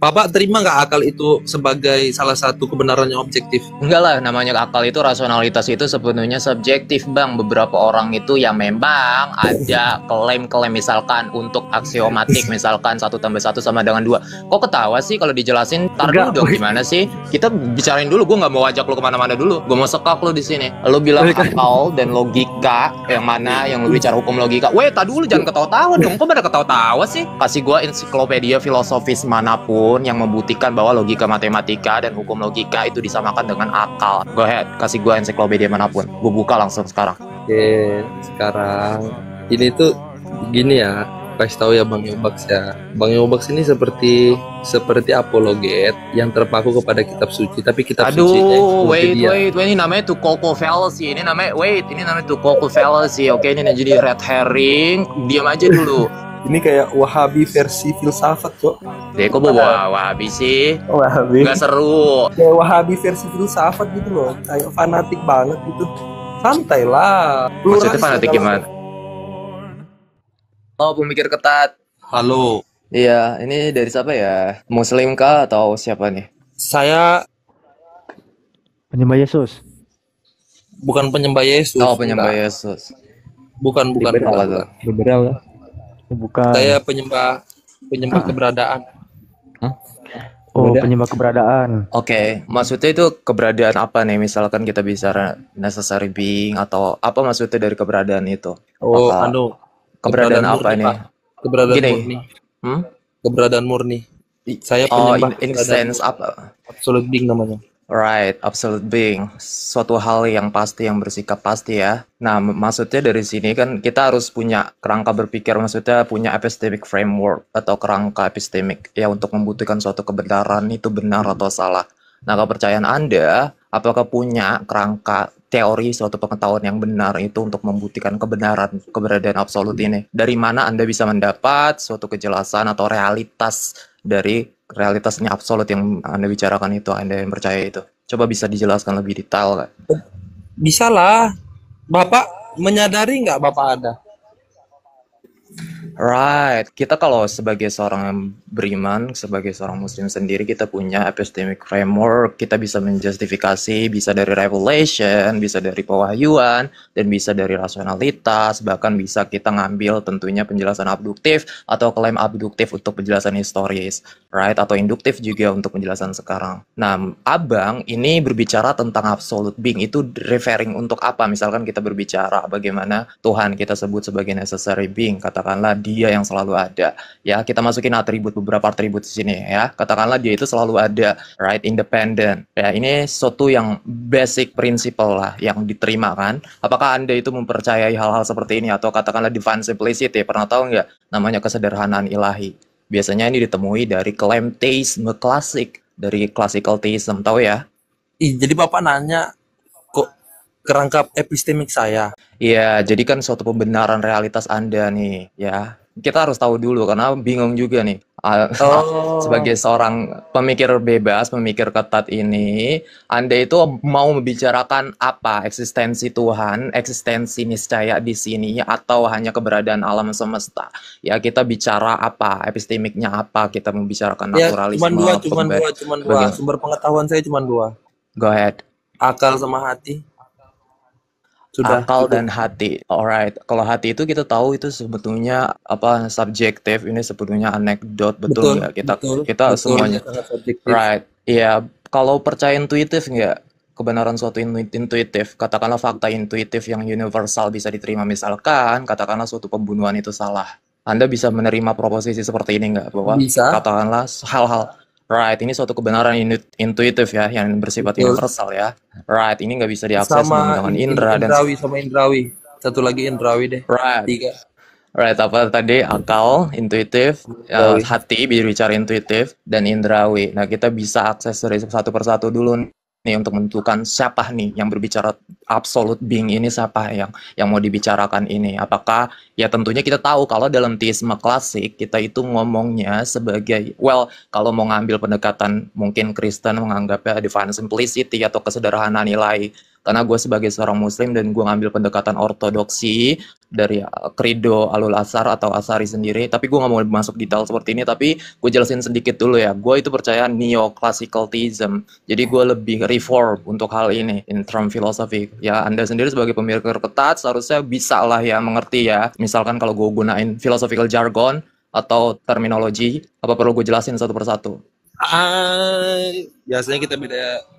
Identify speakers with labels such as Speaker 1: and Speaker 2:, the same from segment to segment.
Speaker 1: Bapak terima nggak akal itu sebagai salah satu kebenaran yang objektif?
Speaker 2: Enggak lah, namanya akal itu, rasionalitas itu sepenuhnya subjektif, Bang. Beberapa orang itu yang memang ada klaim-klaim misalkan untuk aksiomatik, misalkan 1 tambah 1 sama dengan 2. Kok ketawa sih kalau dijelasin? Tar dulu dong, gimana sih? Kita bicarain dulu, gue nggak mau ajak lo kemana-mana dulu. Gue mau sekak lo di sini. Lo bilang akal dan logika, yang mana yang lo bicara hukum logika. Weh, tadi dulu jangan ketawa-tawa dong. Kok pada ketawa-tawa sih? Kasih gue ensiklopedia filosofis manapun yang membuktikan bahwa logika matematika dan hukum logika itu disamakan dengan akal. Go ahead, kasih gue ensiklopedia manapun. Gue buka langsung sekarang.
Speaker 1: Oke, sekarang ini tuh gini ya, kasih tahu ya Bang Yobaks ya. Bang Yobaks ini seperti apologet yang terpaku kepada kitab suci, tapi kitab sucinya
Speaker 2: Aduh, wait, ini namanya Tukoko fallacy. Ini namanya Tukoko fallacy. Oke, ini jadi red herring. Diam aja dulu.
Speaker 1: Ini kayak Wahabi versi filsafat, Cok.
Speaker 2: Deh, kok bawa Wahabi sih?
Speaker 1: Wahabi.
Speaker 2: Gak seru.
Speaker 1: Kayak Wahabi versi filsafat gitu loh. Kayak fanatik banget gitu. Santai lah.
Speaker 2: Maksudnya fanatik gimana? Oh, pemikir ketat.
Speaker 1: Halo.
Speaker 2: Iya, ini dari siapa ya? Muslim kah atau siapa nih?
Speaker 1: Saya
Speaker 3: penyembah Yesus.
Speaker 1: Bukan penyembah Yesus.
Speaker 2: Oh, penyembah Yesus.
Speaker 1: Bukan.
Speaker 3: Liberal. Bukan.
Speaker 1: Saya penyembah keberadaan.
Speaker 3: Oh, penyembah keberadaan.
Speaker 2: Oke, maksudnya itu keberadaan apa nih? Misalkan kita bicara necessary being atau apa maksudnya dari keberadaan itu?
Speaker 1: Oh,
Speaker 2: keberadaan apa
Speaker 1: murni,
Speaker 2: nih?
Speaker 1: Pak. Keberadaan
Speaker 2: Gini.
Speaker 1: murni. Keberadaan murni. Saya penyembah
Speaker 2: in sense apa?
Speaker 1: Absolute being namanya.
Speaker 2: Right, absolute being, suatu hal yang pasti, yang bersikap pasti ya. Nah, maksudnya dari sini kan kita harus punya kerangka berpikir, maksudnya punya epistemic framework atau kerangka epistemik ya untuk membuktikan suatu kebenaran itu benar atau salah. Nah, kepercayaan Anda, apakah punya kerangka teori suatu pengetahuan yang benar itu untuk membuktikan keberadaan absolut ini? Dari mana Anda bisa mendapat suatu kejelasan atau realitas dari realitasnya absolut yang Anda bicarakan itu, Anda yang percaya itu? Coba bisa dijelaskan lebih detail nggak?
Speaker 1: Bisa lah. Bapak menyadari nggak Bapak ada?
Speaker 2: Right, kita kalau sebagai seorang yang beriman, sebagai seorang muslim sendiri, kita punya epistemic framework, kita bisa menjustifikasi, bisa dari revelation, bisa dari pewahyuan, dan bisa dari rasionalitas, bahkan bisa kita ngambil tentunya penjelasan abduktif atau klaim abduktif untuk penjelasan historis, right, atau induktif juga untuk penjelasan sekarang. Nah, Abang ini berbicara tentang absolute being, itu referring untuk apa? Misalkan kita berbicara bagaimana Tuhan kita sebut sebagai necessary being, katakanlah dia yang selalu ada ya, kita masukin beberapa atribut di sini ya, katakanlah dia itu selalu ada, right, independent ya. Ini suatu yang basic principle lah yang diterima kan. Apakah Anda itu mempercayai hal-hal seperti ini? Atau katakanlah divine simplicity, pernah tahu nggak namanya kesederhanaan ilahi? Biasanya ini ditemui dari klaim theisme klasik, dari classical theism, tahu ya?
Speaker 1: Jadi Bapak nanya kok kerangka epistemik saya.
Speaker 2: Iya, jadi kan suatu pembenaran realitas Anda nih, ya. Kita harus tahu dulu, karena bingung juga nih. Sebagai seorang pemikir bebas, pemikir ketat ini, Anda itu mau membicarakan apa? Eksistensi Tuhan, eksistensi niscaya di sini, atau hanya keberadaan alam semesta? Ya, kita bicara apa? Epistemiknya apa? Kita membicarakan naturalisme.
Speaker 1: Cuma dua. Sumber pengetahuan saya cuma dua.
Speaker 2: Go ahead.
Speaker 1: Akal sama hati. Sudah,
Speaker 2: akal dan hati. Alright, kalau hati itu kita tahu itu sebetulnya apa, subjektif. Ini sebetulnya anekdot, betul nggak? Kita semuanya. Right, iya. Kalau percaya intuitif nggak? Kebenaran suatu intuitif, katakanlah fakta intuitif yang universal bisa diterima, misalkan katakanlah suatu pembunuhan itu salah. Anda bisa menerima proposisi seperti ini nggak? Bahwa katakanlah hal-hal right, ini suatu kebenaran intuitif ya, yang bersifat universal ya. Right, ini nggak bisa diakses menggunakan indera dan
Speaker 1: indrawi. Satu lagi indrawi deh.
Speaker 2: Right.
Speaker 1: 3.
Speaker 2: Right, apa tadi? Akal, intuitif, hati, bicara intuitif, dan indrawi. Nah, kita bisa akses dari satu persatu dulu nih untuk menentukan siapa nih yang berbicara absolute being ini, siapa yang mau dibicarakan ini. Apakah ya tentunya kita tahu kalau dalam teisme klasik kita itu ngomongnya sebagai, well, kalau mau ngambil pendekatan mungkin Kristen menganggapnya divine simplicity atau kesederhanaan ilahi. karena gue sebagai seorang muslim dan gue ngambil pendekatan ortodoksi dari Credo Alul Asar atau Asari sendiri, tapi gue nggak mau masuk detail seperti ini, tapi gue jelasin sedikit dulu ya. Gue itu percaya neoclassicalism, jadi gue lebih reform untuk hal ini in term filosofi. Ya Anda sendiri sebagai pemikir ketat seharusnya bisa lah ya mengerti ya. Misalkan kalau gue gunain philosophical jargon atau terminologi, apa perlu gue jelasin satu persatu?
Speaker 1: Biasanya kita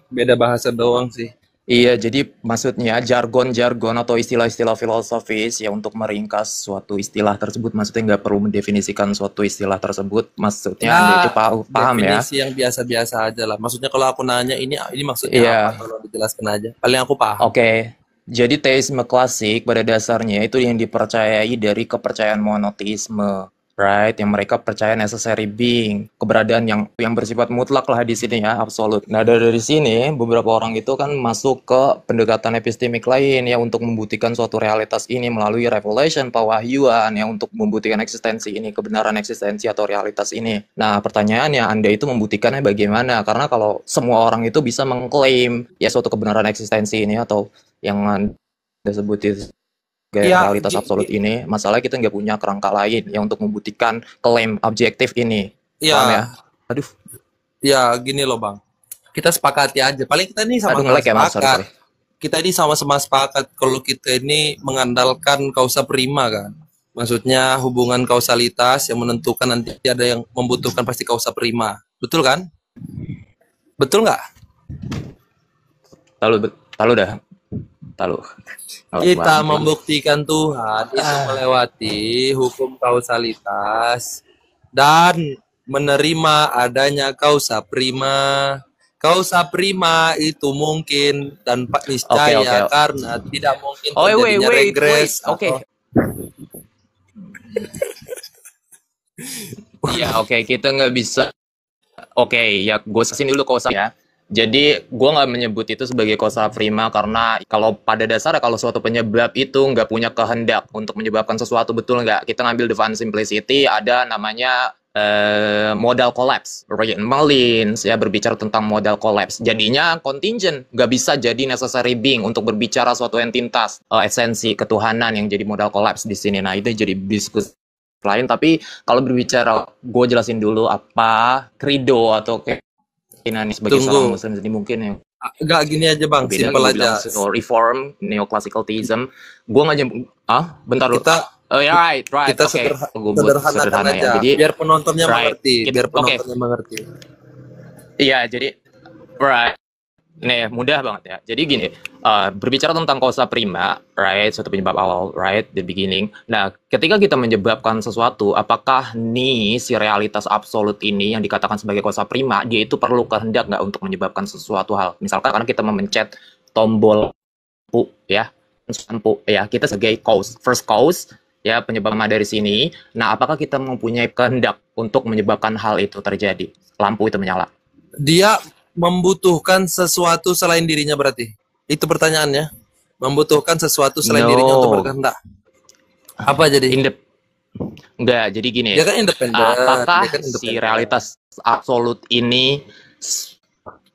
Speaker 1: beda bahasa doang sih.
Speaker 2: Iya, jadi maksudnya jargon-jargon atau istilah-istilah filosofis ya untuk meringkas suatu istilah tersebut, maksudnya nggak perlu mendefinisikan suatu istilah tersebut, maksudnya Anda itu paham ya?
Speaker 1: Definisi yang biasa-biasa aja lah. Maksudnya kalau aku nanya ini maksudnya apa, tolong dijelaskan aja. Paling aku paham.
Speaker 2: Oke. Jadi teisme klasik pada dasarnya itu yang dipercayai dari kepercayaan monoteisme. Right, yang mereka percaya necessary being, keberadaan yang bersifat mutlak lah di sini ya, absolut. Nah dari sini beberapa orang itu kan masuk ke pendekatan epistemik lain ya untuk membuktikan suatu realitas ini melalui revelation, pewahyuan yang untuk membuktikan eksistensi ini, kebenaran eksistensi atau realitas ini. Nah pertanyaannya Anda itu membuktikannya bagaimana? Karena kalau semua orang itu bisa mengklaim ya suatu kebenaran eksistensi ini atau yang Anda sebut itu realitas absolut ini, masalah kita nggak punya kerangka lain yang untuk membuktikan klaim objektif ini. Paham ya? Aduh.
Speaker 1: Ya gini loh Bang, kita sepakati aja. Paling kita ini sama-sama sepakat. Kita ini sama-sama sepakat kalau kita ini mengandalkan causa prima kan. Maksudnya hubungan kausalitas yang menentukan nanti ada yang membutuhkan pasti causa prima. Betul kan? Betul nggak?
Speaker 2: Tahu dah.
Speaker 1: Kita membuktikan Tuhan itu melewati hukum kausalitas dan menerima adanya causa prima. Causa prima itu mungkin dan niscaya karena tidak mungkin terjadinya regres.
Speaker 2: Oke, kita nggak bisa. Ya gue sesin dulu causa ya. Jadi gue nggak menyebut itu sebagai causa prima karena kalau pada dasarnya kalau suatu penyebab itu nggak punya kehendak untuk menyebabkan sesuatu, betul nggak? Kita ngambil divine simplicity, ada namanya modal collapse. Ryan Mullins ya berbicara tentang modal collapse. Jadinya contingent, nggak bisa jadi necessary being untuk berbicara suatu entitas, esensi ketuhanan yang jadi modal collapse di sini. Nah itu jadi diskusi lain. Tapi kalau berbicara, gue jelasin dulu apa credo atau ini sebagai seorang muslim jadi mungkin ya
Speaker 1: enggak gini aja Bang, simpel aja.
Speaker 2: Reform, neoclassicalism. Gue nggak bentar dulu. Right.
Speaker 1: Kita sederhanakan aja.
Speaker 2: Ya. Jadi
Speaker 1: biar penontonnya mengerti.
Speaker 2: Iya, jadi right. Nih, mudah banget ya. Jadi gini, berbicara tentang causa prima, right, suatu penyebab awal, right, the beginning. Nah, ketika kita menyebabkan sesuatu, apakah nih si realitas absolut ini yang dikatakan sebagai causa prima, dia itu perlu kehendak nggak untuk menyebabkan sesuatu hal? Misalkan karena kita memencet tombol lampu, ya, kita sebagai cause, first cause, ya, penyebab dari sini. Nah, apakah kita mempunyai kehendak untuk menyebabkan hal itu terjadi? Lampu itu menyala.
Speaker 1: Dia membutuhkan sesuatu selain dirinya berarti? Itu pertanyaannya. Membutuhkan sesuatu selain dirinya untuk berkehendak. Apa jadi?
Speaker 2: Enggak, jadi gini.
Speaker 1: Dia kan independen.
Speaker 2: Apakah si realitas absolut ini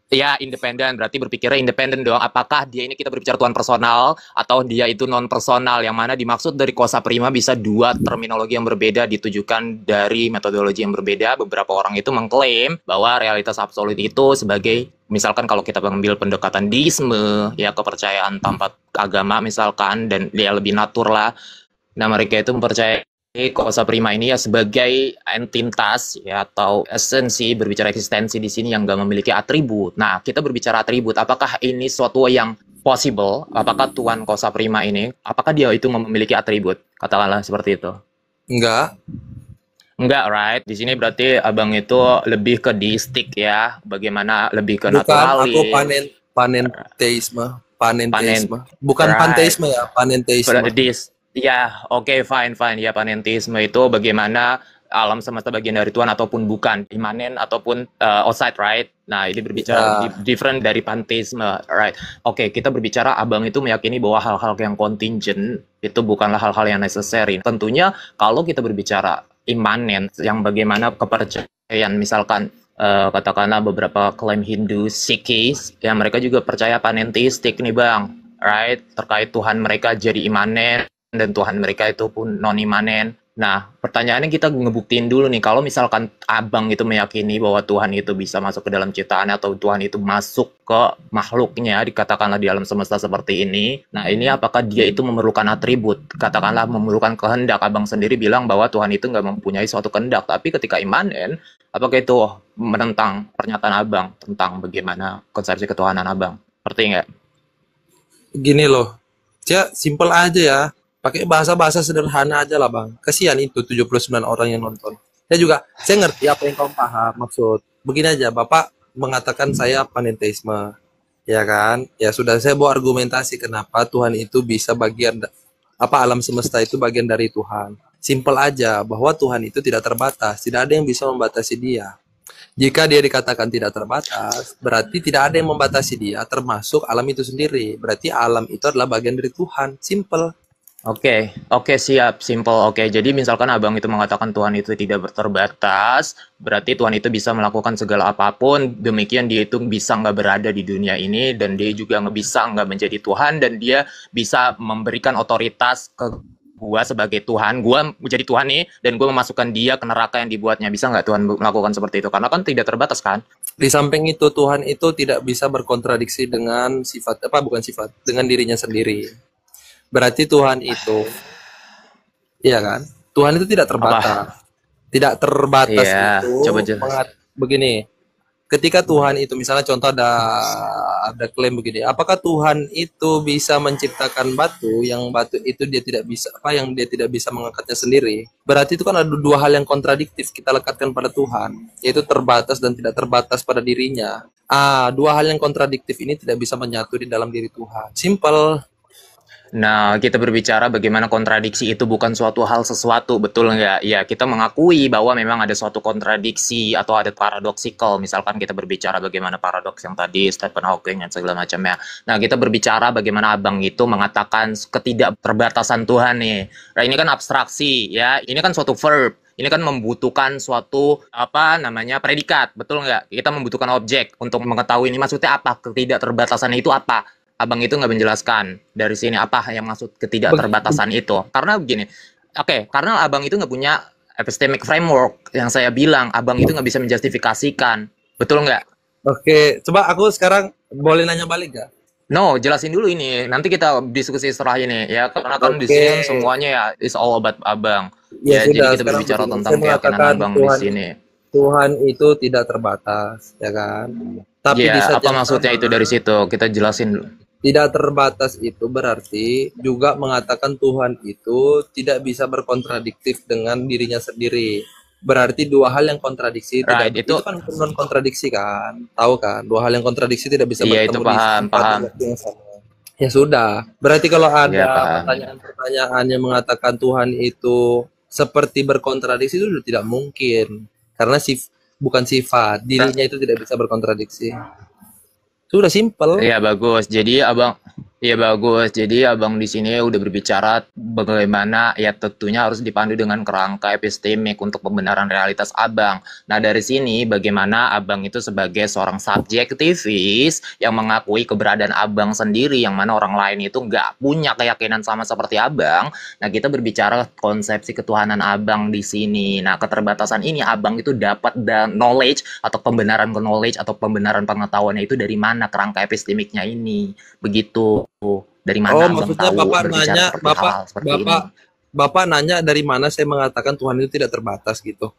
Speaker 2: ya independen, berarti berpikirnya independen dong. Apakah dia ini kita berbicara Tuhan personal atau dia itu non personal, yang mana dimaksud dari causa prima bisa dua terminologi yang berbeda ditujukan dari metodologi yang berbeda. Beberapa orang itu mengklaim bahwa realitas absolut itu sebagai, misalkan kalau kita mengambil pendekatan deisme, ya kepercayaan tanpa agama misalkan, dan dia lebih natur lah. Nah mereka itu mempercayai causa prima ini ya sebagai entitas ya atau esensi, berbicara eksistensi di sini yang nggak memiliki atribut. Nah, kita berbicara atribut, apakah ini suatu yang possible? Apakah Tuhan causa prima ini, apakah dia itu memiliki atribut? Katakanlah seperti itu. Enggak, right? Di sini berarti abang itu lebih ke deistik ya, bagaimana lebih ke naturalis.
Speaker 1: Bukan, aku panenteisme. Bukan right. Panteisme ya, panenteisme.
Speaker 2: Ya, oke, fine. Ya, panenteisme itu bagaimana alam semesta bagian dari Tuhan ataupun bukan, imanen ataupun outside, right? Nah, ini berbicara different dari panteisme, right? Oke, kita berbicara abang itu meyakini bahwa hal-hal yang contingent itu bukanlah hal-hal yang necessary. Tentunya kalau kita berbicara imanen, yang bagaimana kepercayaan, misalkan katakanlah beberapa klaim Hindu, Sikhis, ya mereka juga percaya panenteistik nih bang. right? Terkait Tuhan mereka jadi imanen dan Tuhan mereka itu pun non imanen. Nah, pertanyaannya kita ngebuktiin dulu nih, kalau misalkan abang itu meyakini bahwa Tuhan itu bisa masuk ke dalam ciptaan atau Tuhan itu masuk ke makhluknya, dikatakanlah di alam semesta seperti ini. Nah, ini apakah dia itu memerlukan atribut? Katakanlah memerlukan kehendak. Abang sendiri bilang bahwa Tuhan itu nggak mempunyai suatu kehendak. Tapi ketika imanen, apakah itu menentang pernyataan abang tentang bagaimana konsepsi ketuhanan abang? Ngerti nggak?
Speaker 1: Gini loh, ya simple aja ya. Pakai bahasa-bahasa sederhana aja lah bang. Kasihan itu 79 orang yang nonton. Saya ngerti apa yang kamu paham maksud. Begini aja, Bapak mengatakan saya panenteisme. Ya kan? Ya sudah, saya bawa argumentasi kenapa Tuhan itu bisa alam semesta itu bagian dari Tuhan. Simple aja, bahwa Tuhan itu tidak terbatas. Tidak ada yang bisa membatasi dia. Jika dia dikatakan tidak terbatas, berarti tidak ada yang membatasi dia, termasuk alam itu sendiri. Berarti alam itu adalah bagian dari Tuhan. Simple.
Speaker 2: Oke, siap, simple. Oke, jadi misalkan abang itu mengatakan Tuhan itu tidak terbatas, berarti Tuhan itu bisa melakukan segala apapun, demikian dia itu bisa nggak berada di dunia ini, dan dia juga nggak bisa nggak menjadi Tuhan, dan dia bisa memberikan otoritas ke gua sebagai Tuhan, gua menjadi Tuhan nih, dan gua memasukkan dia ke neraka yang dibuatnya. Bisa nggak Tuhan melakukan seperti itu? Karena kan tidak terbatas kan?
Speaker 1: Di samping itu, Tuhan itu tidak bisa berkontradiksi dengan dengan dirinya sendiri. Berarti Tuhan itu, iya kan? Tuhan itu tidak terbatas. Tidak terbatas
Speaker 2: Iya,
Speaker 1: itu
Speaker 2: coba jelas.
Speaker 1: begini. Ketika Tuhan itu, misalnya contoh ada klaim begini, apakah Tuhan itu bisa menciptakan batu yang batu itu dia tidak bisa mengangkatnya sendiri? Berarti itu kan ada dua hal yang kontradiktif kita lekatkan pada Tuhan, yaitu terbatas dan tidak terbatas pada dirinya. Dua hal yang kontradiktif ini tidak bisa menyatu di dalam diri Tuhan. Simple.
Speaker 2: Nah, kita berbicara bagaimana kontradiksi itu bukan suatu hal sesuatu, betul nggak? Ya, kita mengakui bahwa memang ada suatu kontradiksi atau ada paradoksikal. Misalkan kita berbicara bagaimana paradoks yang tadi, Stephen Hawking dan segala macamnya. Nah, kita berbicara bagaimana abang itu mengatakan ketidakterbatasan Tuhan nih. Nah, ini kan abstraksi, ya. Ini kan suatu verb. Ini kan membutuhkan suatu, predikat, betul nggak? Kita membutuhkan objek untuk mengetahui ini maksudnya apa, ketidakterbatasan itu apa. Abang itu nggak menjelaskan dari sini apa yang maksud ketidakterbatasan itu. Karena begini, karena abang itu nggak punya epistemic framework yang saya bilang, abang itu nggak bisa menjustifikasikan. Betul nggak?
Speaker 1: Oke, coba aku sekarang boleh nanya balik gak?
Speaker 2: No, jelasin dulu ini. Nanti kita diskusi setelah ini ya. Karena kan di sini kan semuanya ya is all about abang. Ya,
Speaker 1: sudah,
Speaker 2: jadi kita berbicara tentang keyakinan abang di sini.
Speaker 1: Tuhan itu tidak terbatas, ya kan? Tapi
Speaker 2: ya, apa maksudnya itu dari situ? Kita jelasin dulu.
Speaker 1: Tidak terbatas itu berarti juga mengatakan Tuhan itu tidak bisa berkontradiktif dengan dirinya sendiri. Berarti dua hal yang kontradiksi itu kan non kontradiksi kan? Tahu kan? Dua hal yang kontradiksi tidak bisa bertemu
Speaker 2: itu paham.
Speaker 1: yang sama. Ya sudah. Berarti kalau ada pertanyaan-pertanyaan yang mengatakan Tuhan itu seperti berkontradiksi, itu tidak mungkin. Karena bukan sifat, dirinya itu tidak bisa berkontradiksi. Sudah simple.
Speaker 2: Iya bagus. Jadi abang di sini udah berbicara bagaimana ya tentunya harus dipandu dengan kerangka epistemik untuk pembenaran realitas abang. Nah dari sini bagaimana abang itu sebagai seorang subjektivis yang mengakui keberadaan abang sendiri, yang mana orang lain itu nggak punya keyakinan sama seperti abang. Nah kita berbicara konsepsi ketuhanan abang di sini. Nah keterbatasan ini abang itu dapat knowledge atau pembenaran knowledge atau pembenaran pengetahuannya itu dari mana, kerangka epistemiknya ini. Begitu. Dari mana abang
Speaker 1: maksudnya
Speaker 2: tahu
Speaker 1: Bapak nanya, Bapak nanya dari mana saya mengatakan Tuhan itu tidak terbatas gitu.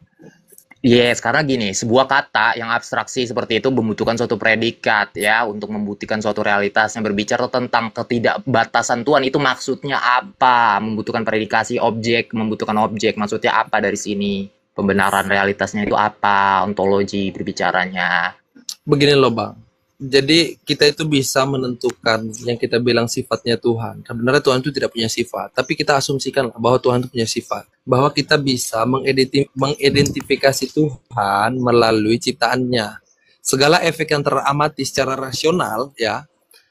Speaker 2: Yes, karena gini, sebuah kata yang abstraksi seperti itu membutuhkan suatu predikat ya untuk membuktikan suatu realitas. Yang berbicara tentang ketidakbatasan Tuhan itu maksudnya apa? Membutuhkan predikasi objek, membutuhkan objek. Maksudnya apa dari sini? Pembenaran realitasnya itu apa? Ontologi berbicaranya.
Speaker 1: Begini loh Bang. Jadi kita itu bisa menentukan yang kita bilang sifatnya Tuhan. Sebenarnya Tuhan itu tidak punya sifat, tapi kita asumsikan bahwa Tuhan itu punya sifat. Bahwa kita bisa mengidentifikasi Tuhan melalui ciptaannya. Segala efek yang teramati secara rasional ya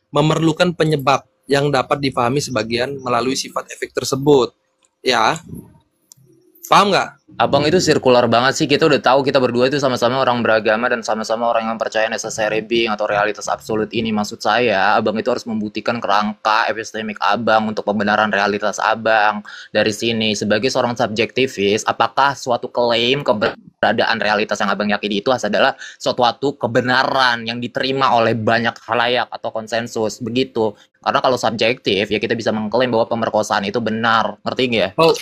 Speaker 1: memerlukan penyebab yang dapat dipahami sebagian melalui sifat efek tersebut. Ya. Paham nggak?
Speaker 2: Abang itu sirkular banget sih. Kita udah tahu kita berdua itu sama-sama orang beragama dan sama-sama orang yang percaya necessary being atau realitas absolut ini. Maksud saya, abang itu harus membuktikan kerangka epistemik abang untuk pembenaran realitas abang. Dari sini, sebagai seorang subjektivis, apakah suatu klaim keberadaan realitas yang abang yakini itu adalah suatu kebenaran yang diterima oleh banyak halayak atau konsensus, begitu. Karena kalau subjektif, ya kita bisa mengklaim bahwa pemerkosaan itu benar. Ngerti nggak?
Speaker 1: Oh,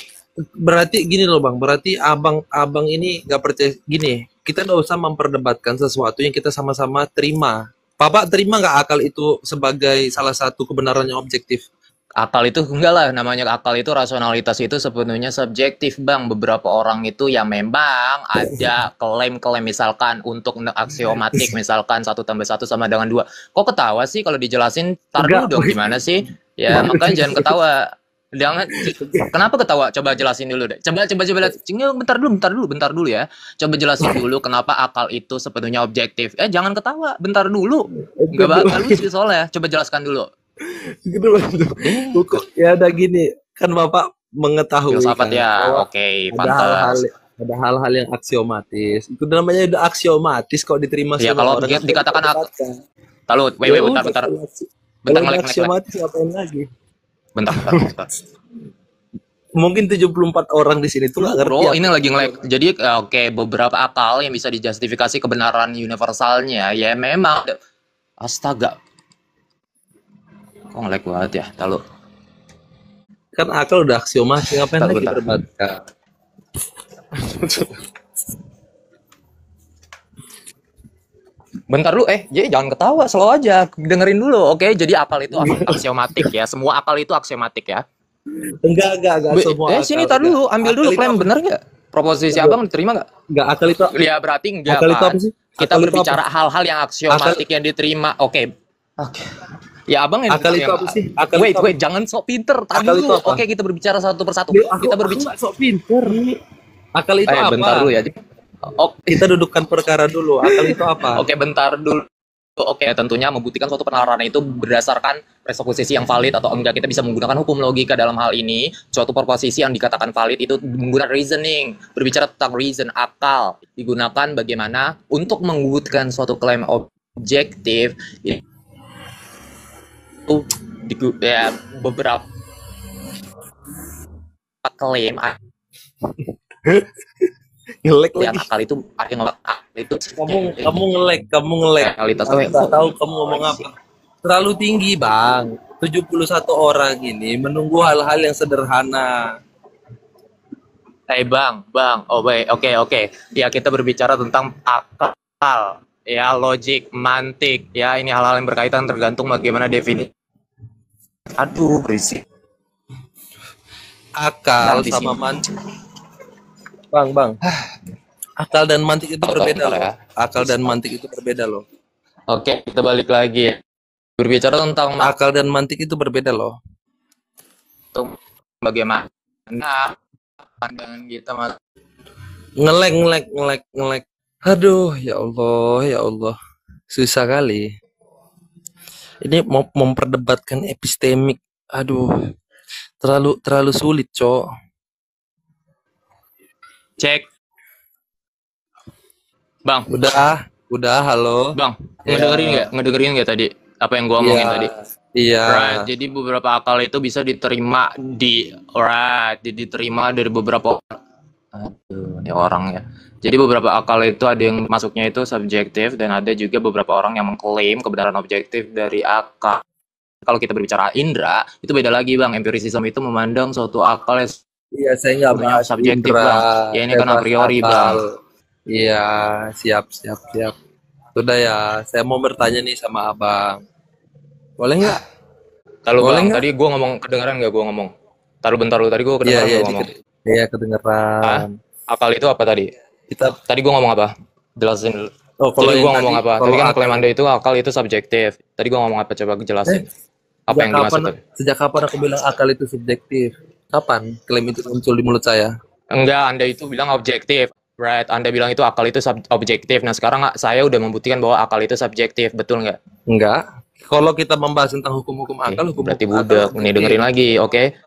Speaker 1: berarti gini loh bang, berarti abang ini nggak percaya gini. Kita nggak usah memperdebatkan sesuatu yang kita sama-sama terima. Bapak terima nggak akal itu sebagai salah satu kebenaran yang objektif?
Speaker 2: Akal itu enggak lah, namanya akal itu rasionalitas itu sepenuhnya subjektif bang. Beberapa orang itu ya memang ada klaim-klaim misalkan untuk aksiomatik misalkan 1+1 sama dengan 2. Kok ketawa sih kalau dijelasin? Tar dulu dong gimana sih? Ya makanya jangan ketawa. Jangan, kenapa ketawa? Coba jelasin dulu deh. Coba bentar dulu ya. Coba jelasin dulu kenapa akal itu sepenuhnya objektif. Jangan ketawa, bentar dulu. Enggak bakal lucu soalnya. Coba jelaskan dulu.
Speaker 1: Gitu ya ada gini, kan Bapak mengetahui
Speaker 2: filsafat
Speaker 1: kan,
Speaker 2: ya. Oke, pantas.
Speaker 1: Ada hal-hal yang aksiomatis. Itu namanya udah aksiomatis kok diterima
Speaker 2: ya,
Speaker 1: semua
Speaker 2: kalau
Speaker 1: orang.
Speaker 2: dikatakan talut, bentar. Bentar ngelek.
Speaker 1: Aksiomatis ngapain lagi?
Speaker 2: Bentar.
Speaker 1: Mungkin 74 orang di sini tuh nggak ngerti.
Speaker 2: Bro, ini lagi ngelek. Jadi oke, beberapa akal yang bisa dijustifikasi kebenaran universalnya ya memang. Astaga. Kok ngelek banget ya, talu.
Speaker 1: Kan akal udah aksiomatis, ngapain lagi berdebatkan?
Speaker 2: Bentar dulu, jadi jangan ketawa, slow aja, dengerin dulu, oke? Jadi akal itu aksiomatik ya, semua akal itu aksiomatik ya.
Speaker 1: Enggak semua.
Speaker 2: Sini tar dulu, ambil dulu klaim bener nggak? Proposisi abang diterima nggak?
Speaker 1: Enggak, akal itu.
Speaker 2: Ya berarti enggak.
Speaker 1: Akal itu apa sih?
Speaker 2: Kita berbicara hal-hal yang aksiomatik yang diterima, oke. Ya abang yang
Speaker 1: akal itu apa sih?
Speaker 2: Wait, jangan sok pinter. Tadi dulu, oke kita berbicara satu persatu. Kita berbicara
Speaker 1: sok pinter. Akal itu apa?
Speaker 2: Bentar dulu ya.
Speaker 1: Kita dudukkan perkara dulu. Akal itu apa?
Speaker 2: Oke, bentar dulu. Oke, tentunya membuktikan suatu penalaran itu berdasarkan presupposisi yang valid atau enggak. Kita bisa menggunakan hukum logika dalam hal ini. Suatu proposisi yang dikatakan valid itu menggunakan reasoning. Berbicara tentang reason, akal. Digunakan bagaimana untuk mewujudkan suatu klaim objektif. Itu ya beberapa klaim
Speaker 1: ngelek
Speaker 2: yang
Speaker 1: lagi.
Speaker 2: akal itu
Speaker 1: kamu ngelek
Speaker 2: realitas
Speaker 1: nggak tahu kamu ngomong apa, terlalu tinggi bang. 71 orang ini menunggu hal-hal yang sederhana.
Speaker 2: Bang, oke. Ya kita berbicara tentang akal, ya logik, mantik, ya ini hal-hal yang berkaitan tergantung bagaimana definisi. Aduh berisik.
Speaker 1: Akal sama mantik. Bang. Akal dan mantik itu berbeda loh.
Speaker 2: Ya.
Speaker 1: Akal dan mantik itu berbeda loh.
Speaker 2: Oke, kita balik lagi. Berbicara tentang
Speaker 1: akal dan mantik itu berbeda loh.
Speaker 2: Bagaimana pandangan kita mas?
Speaker 1: Ngelek. Aduh, ya Allah. Susah kali. Ini mau memperdebatkan epistemik. Aduh. Terlalu sulit, Cok.
Speaker 2: Cek. Bang.
Speaker 1: Udah, halo.
Speaker 2: Bang, ngedengerin nggak tadi apa yang gua omongin tadi?
Speaker 1: Iya.
Speaker 2: Right. Jadi beberapa akal itu bisa diterima diterima dari beberapa. Aduh, ini orang ya. Jadi beberapa akal itu ada yang masuknya itu subjektif dan ada juga beberapa orang yang mengklaim kebenaran objektif dari akal. Kalau kita berbicara indra, itu beda lagi bang. Empirisisme itu memandang suatu akal yang
Speaker 1: saya nggak bahas
Speaker 2: subjektif
Speaker 1: indra,
Speaker 2: bang. Ya ini kan a priori bang.
Speaker 1: Iya, siap. Sudah ya, saya mau bertanya nih sama abang. Boleh nggak?
Speaker 2: Tahu bang, tadi gue ngomong kedengaran nggak gue ngomong? Taruh bentar lu, tadi gue kedengaran gue ngomong.
Speaker 1: Iya kedengeran.
Speaker 2: Akal itu apa tadi? Tadi gue ngomong apa? Jelasin dulu. Tadi gue ngomong apa? Tadi kan klaim anda itu akal itu subjektif. Tadi gue ngomong apa? Coba jelasin. Apa yang dimaksud tadi?
Speaker 1: Sejak kapan aku bilang akal itu subjektif? Kapan klaim itu muncul di mulut saya?
Speaker 2: Enggak, anda itu bilang objektif. Right, Anda bilang itu akal itu objektif. Nah sekarang saya udah membuktikan bahwa akal itu subjektif, betul nggak?
Speaker 1: Enggak. Kalau kita membahas tentang hukum-hukum akal,
Speaker 2: berarti budak. Nih dengerin lagi, oke?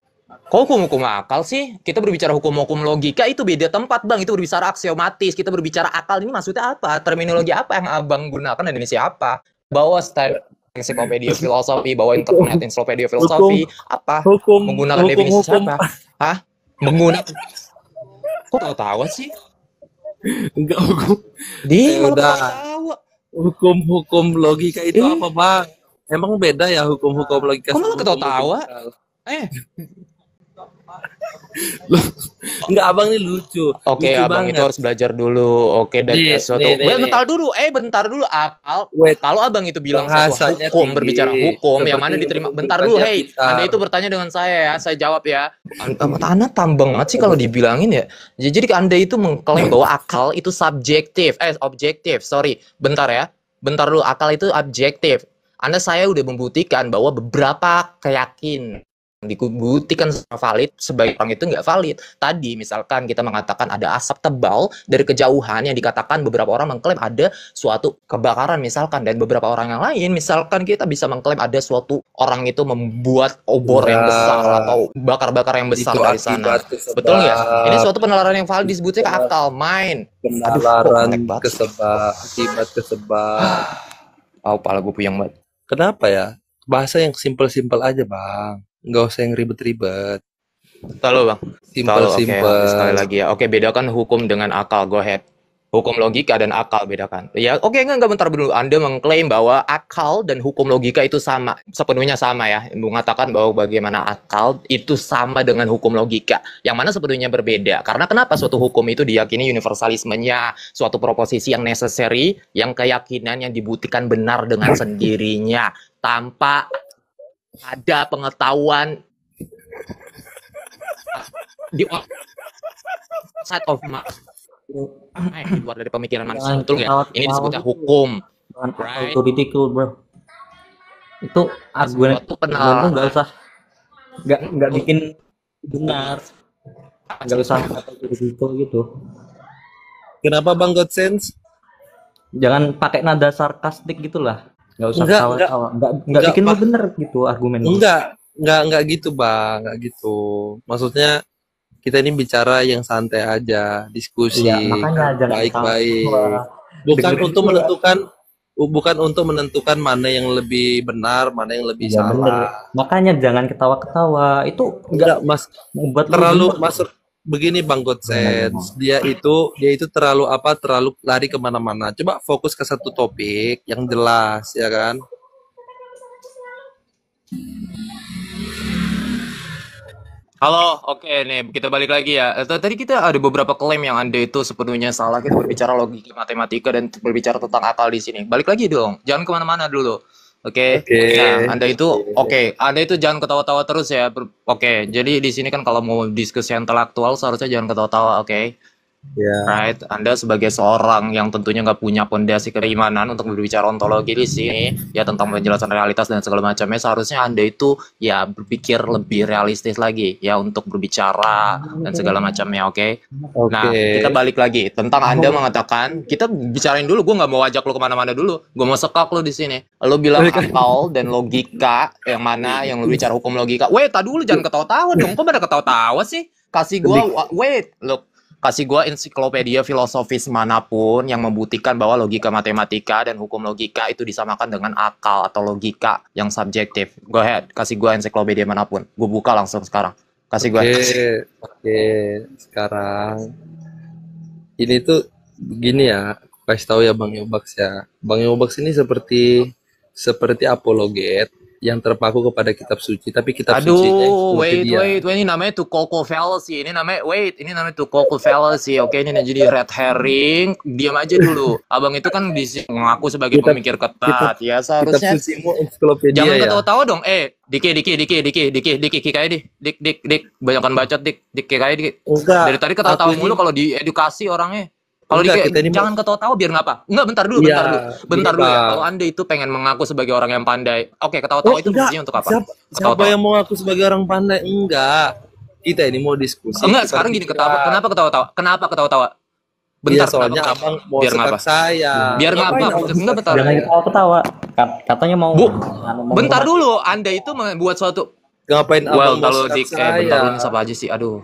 Speaker 2: Kok hukum-hukum akal sih? Kita berbicara hukum-hukum logika itu beda tempat, Bang. Itu berbicara aksiomatis. Kita berbicara akal ini maksudnya apa? Terminologi apa yang Abang gunakan dan ini siapa? Bawa style ensiklopedia filosofi, bawa internet ensiklopedia filosofi, apa? Menggunakan definisi siapa? Hah? Menggunakan. Kok tahu-tahu sih?
Speaker 1: Enggak hukum.
Speaker 2: Malah
Speaker 1: Udah.
Speaker 2: tahu.
Speaker 1: Hukum logika itu apa, Bang? Emang beda ya hukum logika?
Speaker 2: Kok malah ketawa-tawa?
Speaker 1: Enggak, Abang ini lucu.
Speaker 2: Oke,
Speaker 1: Lucu
Speaker 2: Abang
Speaker 1: banget.
Speaker 2: itu harus belajar dulu. Oke, dari suatu. Bentar dulu. Akal. Kalau Abang itu bilang suatu
Speaker 1: Bahasanya
Speaker 2: hukum,
Speaker 1: tinggi.
Speaker 2: berbicara hukum, yang mana
Speaker 1: Seperti
Speaker 2: diterima.
Speaker 1: hukum
Speaker 2: Bentar dulu,
Speaker 1: kajian
Speaker 2: hei.
Speaker 1: kita.
Speaker 2: Anda itu bertanya dengan saya jawab ya. Anda tambang banget sih kalau dibilangin ya. Jadi Anda itu mengklaim bahwa akal itu subjektif. Objektif. Sorry. Bentar ya. Bentar dulu. Akal itu objektif. Saya udah membuktikan bahwa beberapa keyakinan dibuktikan valid, sebagai orang itu nggak valid. Tadi misalkan kita mengatakan ada asap tebal dari kejauhan yang dikatakan beberapa orang mengklaim ada suatu kebakaran misalkan, dan beberapa orang yang lain misalkan kita bisa mengklaim ada suatu orang itu membuat obor yang besar atau bakar-bakar yang besar dari sana. Betul nggak? Ini suatu penalaran yang valid disebutnya ke akal, main.
Speaker 1: Penalaran akibat kesebab.
Speaker 2: Pala gue puyeng banget.
Speaker 1: Kenapa ya? Bahasa yang simpel-simpel aja, Bang. Nggak usah yang ribet-ribet.
Speaker 2: Tahu Bang.
Speaker 1: Simpel-simpel.
Speaker 2: Oke, sekali lagi ya. Oke, bedakan hukum dengan akal. Go ahead. Hukum logika dan akal bedakan. Ya, oke, enggak bentar dulu. Anda mengklaim bahwa akal dan hukum logika itu sama, sepenuhnya sama ya. Mengatakan bahwa bagaimana akal itu sama dengan hukum logika, yang mana sepenuhnya berbeda. Karena kenapa suatu hukum itu diyakini universalismenya, suatu proposisi yang necessary, yang keyakinan yang dibuktikan benar dengan sendirinya, tanpa ada pengetahuan di outside of di luar dari pemikiran manusia. Betul nggak? Ini disebutnya hukum.
Speaker 4: Right? Political, bro. Itu argumen itu nggak bikin benar. Nggak usah gitu.
Speaker 1: Kenapa Bang Godsense?
Speaker 4: Jangan pakai nada sarkastik gitulah. Nggak usah tawa-tawa. Nggak bikin lu bener gitu argumen.
Speaker 1: Enggak gitu, Bang. Enggak gitu. Maksudnya kita ini bicara yang santai aja, diskusi,
Speaker 4: ya, makanya
Speaker 1: baik-baik. Bukan untuk menentukan mana yang lebih benar, mana yang lebih salah. Bener.
Speaker 4: Makanya jangan ketawa-ketawa. Itu enggak
Speaker 1: membuat terlalu masuk begini Bang Godsense. Dia itu terlalu lari kemana-mana. Coba fokus ke satu topik yang jelas, ya kan?
Speaker 2: Halo, oke nih kita balik lagi ya. Tadi kita ada beberapa klaim yang Anda itu sepenuhnya salah. Kita berbicara logika, matematika, dan berbicara tentang akal di sini. Balik lagi dong, jangan kemana-mana dulu. Oke. Nah, Anda itu jangan ketawa-tawa terus ya. Oke, jadi di sini kan kalau mau diskusi intelektual seharusnya jangan ketawa-tawa, oke?
Speaker 1: Yeah.
Speaker 2: Right, Anda sebagai seorang yang tentunya nggak punya fondasi keimanan untuk berbicara ontologi di sini, ya tentang penjelasan realitas dan segala macamnya, seharusnya Anda itu ya berpikir lebih realistis lagi ya untuk berbicara dan segala macamnya, oke? Nah, kita balik lagi tentang Anda mengatakan, kita bicarain dulu, gue nggak mau ajak lo kemana-mana dulu, gue mau sekak lo di sini. Lo bilang akal dan logika, yang mana yang lo bicara hukum logika? Wait, tadi dulu jangan ketawa-tawa dong, kok pada ketawa-tawa sih? Kasih gue ensiklopedia filosofis manapun yang membuktikan bahwa logika matematika dan hukum logika itu disamakan dengan akal atau logika yang subjektif. Go ahead, kasih gue ensiklopedia manapun. Gue buka langsung sekarang. Kasih gue.
Speaker 1: Oke. Sekarang ini tuh begini ya, kasih tahu ya Bang Yobaks ya. Bang Yobaks ini seperti apologet yang terpaku kepada kitab suci, tapi kitab sucinya
Speaker 2: wait, ini namanya Tukoko fallacy. Ini namanya Tukoko fallacy. Oke, ini jadi red herring. Diam aja dulu. Abang itu kan mengaku sebagai pemikir ketat. Ya seharusnya jangan ketawa-tawa dong. Dik kayak dik. Banyakan bacot dik kayak dik. Dari tadi ketawa-tawa mulu kalau diedukasi orangnya. Kalau jangan ketawa-tawa biar ngapa? Enggak, bentar dulu ya. Kalau Anda itu pengen mengaku sebagai orang yang pandai, oke, ketawa-tawa itu fungsinya untuk apa?
Speaker 1: Siapa yang mau ngaku sebagai orang pandai? Enggak. Kita ini mau diskusi.
Speaker 2: Enggak, sekarang gini, kenapa ketawa-tawa? Bentar,
Speaker 1: soalnya Abang mau sekak saya.
Speaker 2: Biar ngapa? Enggak, bentar.
Speaker 4: Jangan ketawa-ketawa. Katanya mau
Speaker 2: bentar dulu, Anda itu membuat suatu
Speaker 1: Ngapain
Speaker 2: Well,
Speaker 1: abang mau
Speaker 2: kalau
Speaker 1: sekat
Speaker 2: di bentar
Speaker 1: saya?
Speaker 2: dulu nih, siapa aja sih? Aduh.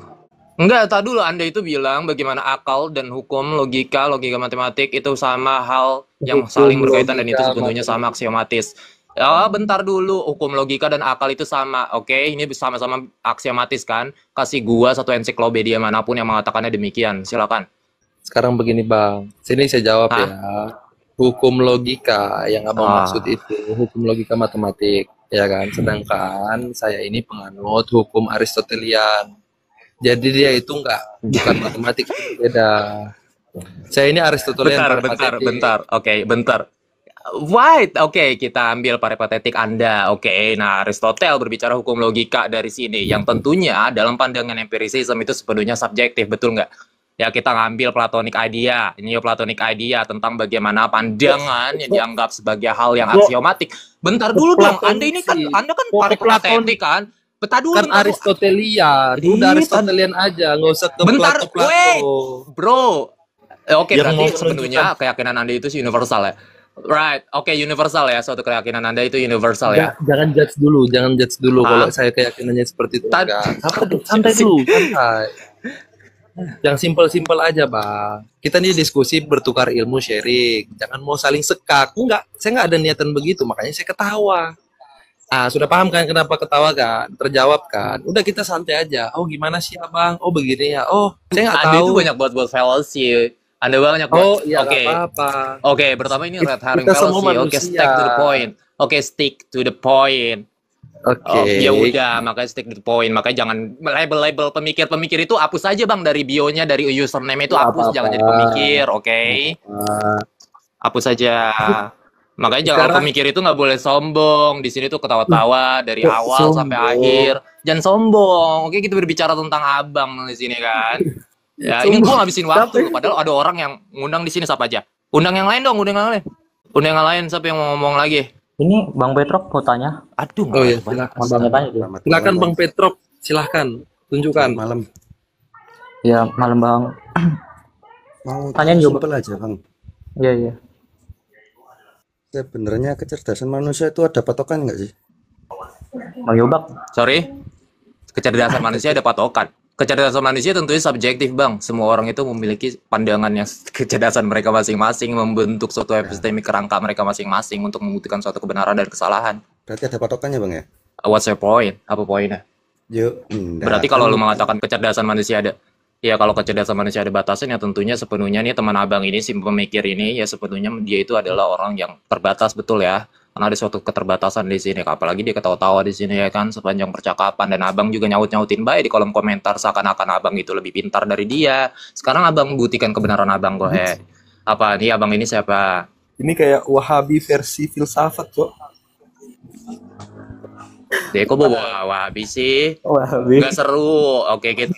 Speaker 2: Enggak, tak dulu Anda itu bilang bagaimana akal dan hukum, logika matematik itu sama hal yang
Speaker 1: Hukum
Speaker 2: saling berkaitan dan itu
Speaker 1: logika
Speaker 2: sepenuhnya sama
Speaker 1: matematika.
Speaker 2: aksiomatis. Ya, bentar dulu, hukum logika dan akal itu sama. Oke, ini sama-sama aksiomatis kan? Kasih gua satu ensiklopedia manapun yang mengatakannya demikian. Silakan.
Speaker 1: Sekarang begini bang, sini saya jawab
Speaker 2: Hah?
Speaker 1: ya. Hukum logika yang abang maksud
Speaker 2: Ah.
Speaker 1: itu hukum logika matematik, ya kan? Sedangkan saya ini penganut hukum Aristotelian. Jadi dia itu bukan matematik, itu beda. Saya ini Aristotelian peripatetik.
Speaker 2: Oke, bentar. Right, oke, kita ambil peripatetik Anda. Oke, nah Aristotle berbicara hukum logika dari sini, yang tentunya dalam pandangan empirisisme itu sepenuhnya subjektif, betul nggak? Ya kita ngambil Platonic idea, Neoplatonic idea tentang bagaimana pandangan yang dianggap sebagai hal yang aksiomatik. Bentar dulu dong, Anda kan peripatetik kan? Bentar dulu,
Speaker 1: Kan Aristotelian, udah Aristotelian aja, nggak usah ke
Speaker 2: Bentar,
Speaker 1: Plato-Plato.
Speaker 2: wait, bro. Oke,
Speaker 1: Yang mau
Speaker 2: berarti sepenuhnya keyakinan Anda itu universal ya? Right, oke, universal ya, suatu keyakinan Anda itu universal ya?
Speaker 1: Jangan judge dulu
Speaker 2: Hah?
Speaker 1: kalau saya keyakinannya seperti itu.
Speaker 2: Tad-
Speaker 1: Enggak. Santai dulu, santai. Yang simpel-simpel aja, Bang. Kita nih diskusi bertukar ilmu, sharing. Jangan mau saling sekak. Enggak, saya nggak ada niatan begitu, makanya saya ketawa. Ah, sudah paham kan kenapa ketawa kan? Terjawab kan? Udah kita santai aja. Oh, gimana sih, Abang? Oh, begini ya. Oh, saya nggak
Speaker 2: Anda
Speaker 1: tahu.
Speaker 2: itu banyak buat fallacy. Anda banyak buat.
Speaker 1: Oh, iya,
Speaker 2: Oke,
Speaker 1: nggak apa-apa.
Speaker 2: oke. Pertama ini red herring
Speaker 1: Kita semua
Speaker 2: fallacy. Oke,
Speaker 1: manusia.
Speaker 2: stick to the point. Oke, stick to the point.
Speaker 1: Oke.
Speaker 2: Oh, ya udah, makanya stick to the point. Makanya jangan label-label pemikir-pemikir itu hapus aja bang dari bionya, dari username itu
Speaker 1: Nggak
Speaker 2: hapus. Jangan jadi
Speaker 1: apa-apa.
Speaker 2: pemikir, oke? Hapus saja. Makanya jangan
Speaker 1: Sekarang-
Speaker 2: pemikir itu nggak boleh sombong. Di sini tuh ketawa-tawa dari
Speaker 1: Kok
Speaker 2: awal sampai
Speaker 1: sombong?
Speaker 2: akhir. Jangan sombong. Oke, kita berbicara tentang abang di sini kan. Ya, ini gua ngabisin waktu. Padahal ada orang yang ngundang di sini siapa aja. Undang yang lain dong, undang yang lain. Undang yang lain, siapa yang mau ngomong lagi?
Speaker 4: Ini Bang Petrok mau tanya.
Speaker 2: Aduh,
Speaker 1: Oh iya,
Speaker 2: banyak.
Speaker 1: silakan Bang.
Speaker 4: Tanya dulu.
Speaker 1: Silakan Bang Petrok, silahkan tunjukkan.
Speaker 5: Malam
Speaker 4: Ya, malam Bang.
Speaker 5: mau
Speaker 4: Tanyain juga.
Speaker 5: simpel aja bang.
Speaker 4: Iya, iya.
Speaker 5: Sebenarnya kecerdasan manusia itu ada patokan nggak sih?
Speaker 4: Bang Yobak.
Speaker 2: Sorry, kecerdasan manusia ada patokan. Kecerdasan manusia tentunya subjektif bang. Semua orang itu memiliki pandangan yang kecerdasan mereka masing-masing, membentuk suatu epistemik kerangka mereka masing-masing untuk membuktikan suatu kebenaran dan kesalahan.
Speaker 5: Berarti ada patokannya bang ya?
Speaker 2: What's your point? Apa poinnya?
Speaker 5: Yuk. Enggak.
Speaker 2: Berarti kalau lu mengatakan kecerdasan manusia ada, ya kalau kecerdasan manusia ada batasan ya tentunya sepenuhnya nih teman abang ini si pemikir ini ya sepenuhnya dia itu adalah orang yang terbatas betul ya. Karena ada suatu keterbatasan di sini, apalagi dia ketawa-tawa di sini ya kan sepanjang percakapan dan abang juga nyaut-nyautin baik di kolom komentar seakan-akan abang itu lebih pintar dari dia. Sekarang abang buktikan kebenaran abang kok. Apa nih abang ini siapa?
Speaker 1: Ini kayak Wahabi versi filsafat, Cok.
Speaker 2: Dia kok bawa Wahabi sih?
Speaker 3: Wah,
Speaker 2: Nggak seru. Oke, gitu.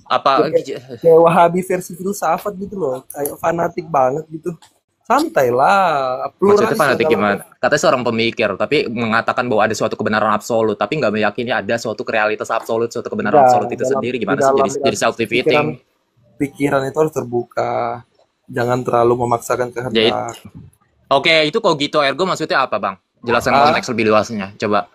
Speaker 2: Apa?
Speaker 1: Kayak Wahabi versi filsafat gitu loh. Kayak fanatik banget gitu. Santai lah.
Speaker 2: Maksudnya
Speaker 1: Pluralis
Speaker 2: fanatik
Speaker 1: dalam-
Speaker 2: gimana? Katanya seorang pemikir, tapi mengatakan bahwa ada suatu kebenaran absolut, tapi nggak meyakini ada suatu realitas absolut, suatu kebenaran
Speaker 1: Enggak,
Speaker 2: absolut itu
Speaker 1: dalam-
Speaker 2: sendiri.
Speaker 1: di
Speaker 2: Gimana sih
Speaker 1: dalam-
Speaker 2: jadi self-defeating?
Speaker 1: Pikiran itu harus terbuka. Jangan terlalu memaksakan kehendak.
Speaker 2: Jadi, Oke, itu cogito ergo maksudnya apa, Bang? Jelaskan konteks lebih luasnya. Coba.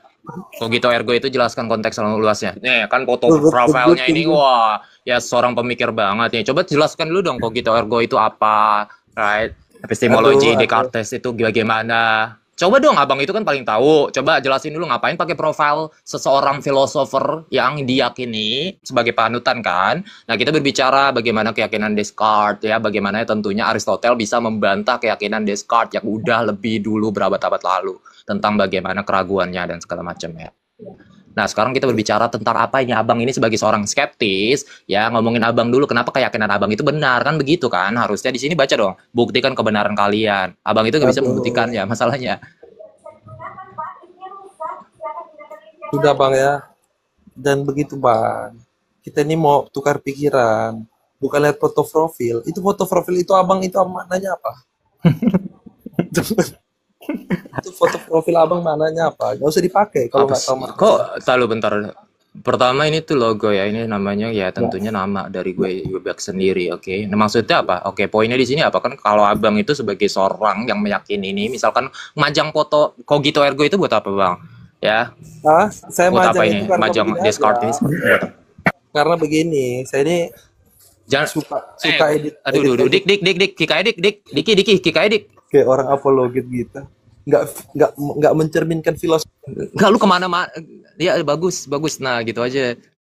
Speaker 2: Cogito ergo itu jelaskan konteks lebih luasnya. Nih, kan foto profilnya ini, wah, ya seorang pemikir banget nih. Coba jelaskan dulu dong cogito ergo itu apa, right? Epistemologi
Speaker 1: Aduh.
Speaker 2: Descartes itu bagaimana? Coba dong, abang itu kan paling tahu. Coba jelasin dulu ngapain pakai profil seseorang filosofer yang diyakini sebagai panutan kan? Nah, kita berbicara bagaimana keyakinan Descartes ya, bagaimana tentunya Aristotle bisa membantah keyakinan Descartes yang udah lebih dulu berabad-abad lalu tentang bagaimana keraguannya dan segala macam ya. Nah, sekarang kita berbicara tentang apa ini abang ini sebagai seorang skeptis, ya ngomongin abang dulu kenapa keyakinan abang itu benar kan begitu kan? Harusnya di sini baca dong, buktikan kebenaran kalian. Abang itu nggak bisa membuktikan ya masalahnya.
Speaker 1: Sudah Bang ya. Dan begitu Bang. Kita ini mau tukar pikiran. Bukan lihat foto profil. Itu foto profil itu abang itu maknanya apa? Itu foto profil abang maknanya apa? Gak usah dipakai kalau nggak tahu maknanya.
Speaker 2: Kok tahu bentar. Pertama ini tuh logo ya, ini namanya ya tentunya nama dari gue sendiri, oke. Nah, maksudnya apa? Oke, poinnya di sini apa kan kalau abang itu sebagai seorang yang meyakini ini, misalkan majang foto cogito ergo itu buat apa bang? Ya,
Speaker 1: Saya
Speaker 2: buat apa
Speaker 1: majang
Speaker 2: ini?
Speaker 1: itu karena
Speaker 2: Majang
Speaker 1: begini
Speaker 2: Discord
Speaker 1: aja.
Speaker 2: ini buat apa?
Speaker 1: Karena begini, saya ini
Speaker 2: Jangan
Speaker 1: suka edit,
Speaker 2: aduh, dik, kikai diki, kikai dik.
Speaker 1: kayak orang apologet gitu. Nggak mencerminkan filosofi.
Speaker 2: Enggak, lu kemana-mana. Ya bagus. Nah, gitu aja.